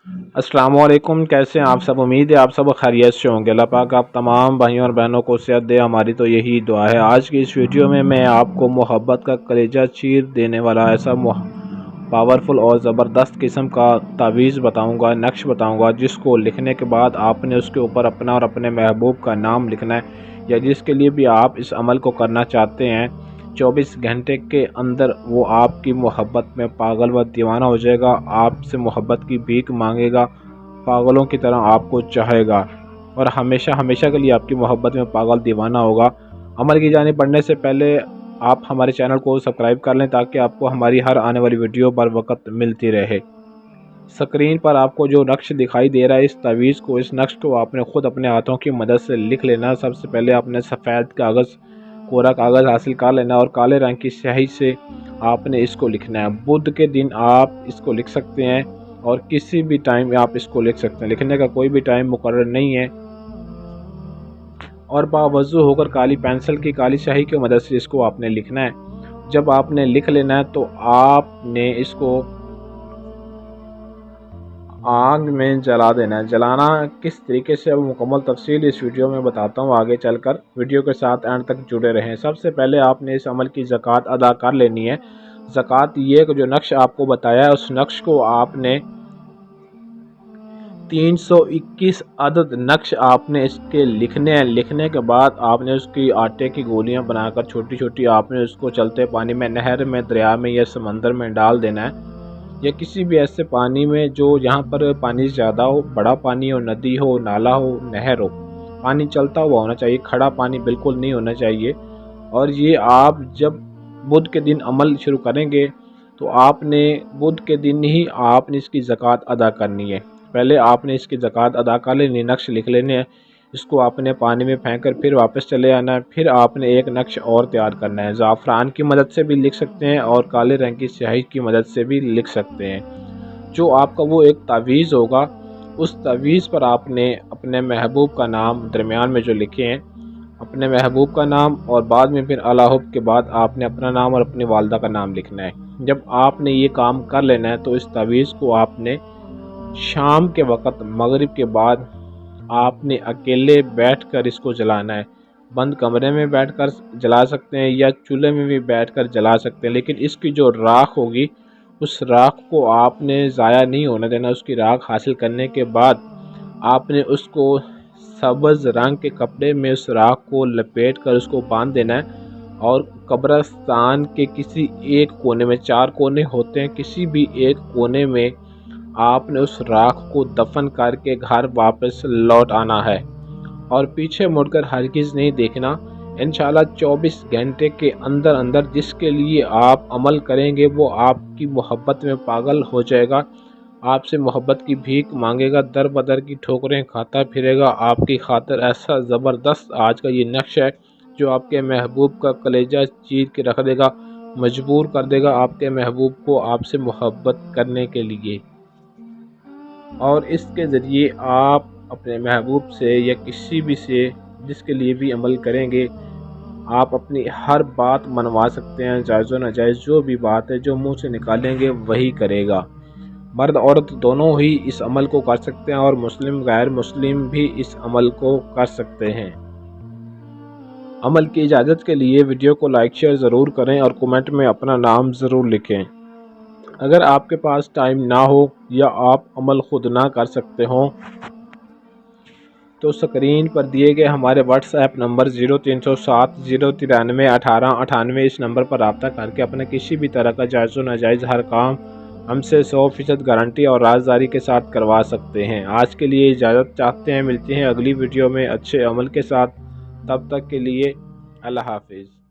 अस्सलाम वालेकुम। कैसे हैं आप सब? उम्मीद है आप सब खैरियत से होंगे। अल्लाह पाक आप तमाम भाइयों और बहनों को सेहत दे, हमारी तो यही दुआ है। आज की इस वीडियो में मैं आपको मोहब्बत का कलेजा चीर देने वाला ऐसा पावरफुल और ज़बरदस्त किस्म का तावीज़ बताऊंगा, नक्श बताऊंगा, जिसको लिखने के बाद आपने उसके ऊपर अपना और अपने महबूब का नाम लिखना है, या जिसके लिए भी आप इस अमल को करना चाहते हैं। 24 घंटे के अंदर वो आपकी मोहब्बत में पागल व दीवाना हो जाएगा, आपसे मोहब्बत की भीख मांगेगा, पागलों की तरह आपको चाहेगा और हमेशा हमेशा के लिए आपकी मोहब्बत में पागल दीवाना होगा। अमल की जानिब बढ़ने से पहले आप हमारे चैनल को सब्सक्राइब कर लें ताकि आपको हमारी हर आने वाली वीडियो बर वक्त मिलती रहे। स्क्रीन पर आपको जो नक्श दिखाई दे रहा है, इस तावीज़ को, इस नक्श को आपने ख़ुद अपने हाथों की मदद से लिख लेना। सबसे पहले आपने सफ़ेद कागज़, कोरा कागज़ हासिल कर लेना और काले रंग की स्याही से आपने इसको लिखना है। बुध के दिन आप इसको लिख सकते हैं और किसी भी टाइम आप इसको लिख सकते हैं। लिखने का कोई भी टाइम मुकर्रर नहीं है। और बावज़ू होकर काली पेंसिल की काली स्याही की मदद से इसको आपने लिखना है। जब आपने लिख लेना है तो आपने इसको आग में जला देना है। जलाना किस तरीके से अब मुकम्मल तफसील इस वीडियो में बताता हूँ आगे चलकर। वीडियो के साथ एंड तक जुड़े रहें। सबसे पहले आपने इस अमल की ज़कात अदा कर लेनी है। ज़कात ये जो नक्श आपको बताया है, उस नक्श को आपने 321 अदद नक्श आपने इसके लिखने हैं। लिखने के बाद आपने उसकी आटे की गोलियां बनाकर छोटी छोटी आपने उसको चलते पानी में, नहर में, दरिया में या समंदर में डाल देना है, या किसी भी ऐसे पानी में जो यहाँ पर पानी ज़्यादा हो, बड़ा पानी हो, नदी हो, नाला हो, नहर हो। पानी चलता हुआ होना चाहिए, खड़ा पानी बिल्कुल नहीं होना चाहिए। और ये आप जब बुध के दिन अमल शुरू करेंगे तो आपने बुध के दिन ही आपने इसकी ज़कात अदा करनी है। पहले आपने इसकी ज़कात अदा कर लेनी, नक्श लिख लेने हैं, इसको आपने पानी में फेंक कर फिर वापस चले आना है। फिर आपने एक नक्श और तैयार करना है। ज़ाफ़रान की मदद से भी लिख सकते हैं और काले रंग की स्याही की मदद से भी लिख सकते हैं। जो आपका वो एक तावीज़ होगा, उस तावीज़ पर आपने अपने महबूब का नाम दरमियान में जो लिखे हैं, अपने महबूब का नाम, और बाद में फिर अल्लाह के बाद आपने अपना नाम और अपनी वालदा का नाम लिखना है। जब आपने ये काम कर लेना है तो इस तावीज़ को आपने शाम के वक़्त, मगरिब के बाद आपने अकेले बैठकर इसको जलाना है। बंद कमरे में बैठकर जला सकते हैं या चूल्हे में भी बैठकर जला सकते हैं, लेकिन इसकी जो राख होगी उस राख को आपने ज़ाया नहीं होने देना। उसकी राख हासिल करने के बाद आपने उसको सब्ज़ रंग के कपड़े में उस राख को लपेट कर उसको बांध देना है और कब्रिस्तान के किसी एक कोने में, 4 कोने होते हैं, किसी भी एक कोने में आपने उस राख को दफन करके घर वापस लौट आना है और पीछे मुड़कर हरगिज़ नहीं देखना। इंशाल्लाह 24 घंटे के अंदर अंदर जिसके लिए आप अमल करेंगे वो आपकी मोहब्बत में पागल हो जाएगा, आपसे मोहब्बत की भीख मांगेगा, दर बदर की ठोकरें खाता फिरेगा आपकी खातिर। ऐसा ज़बरदस्त आज का ये नक्श है जो आपके महबूब का कलेजा चीर के रख देगा, मजबूर कर देगा आपके महबूब को आपसे मोहब्बत करने के लिए। और इसके ज़रिए आप अपने महबूब से या किसी भी से जिसके लिए भी अमल करेंगे, आप अपनी हर बात मनवा सकते हैं। जायज़ व नाजायज़ जो भी बात है, जो मुंह से निकालेंगे वही करेगा। मर्द औरत दोनों ही इस अमल को कर सकते हैं और मुस्लिम गैर मुस्लिम भी इस अमल को कर सकते हैं। अमल की इजाज़त के लिए वीडियो को लाइक शेयर ज़रूर करें और कमेंट में अपना नाम ज़रूर लिखें। अगर आपके पास टाइम ना हो या आप अमल खुद ना कर सकते हों तो स्क्रीन पर दिए गए हमारे व्हाट्सएप नंबर 0307 093 1898 इस नंबर पर रब्ता करके अपने किसी भी तरह का जायज़ व नाजायज़ हर काम हमसे 100% गारंटी और राजदारी के साथ करवा सकते हैं। आज के लिए इजाज़त चाहते हैं। मिलते हैं अगली वीडियो में अच्छे अमल के साथ। तब तक के लिए अल्लाह हाफिज़।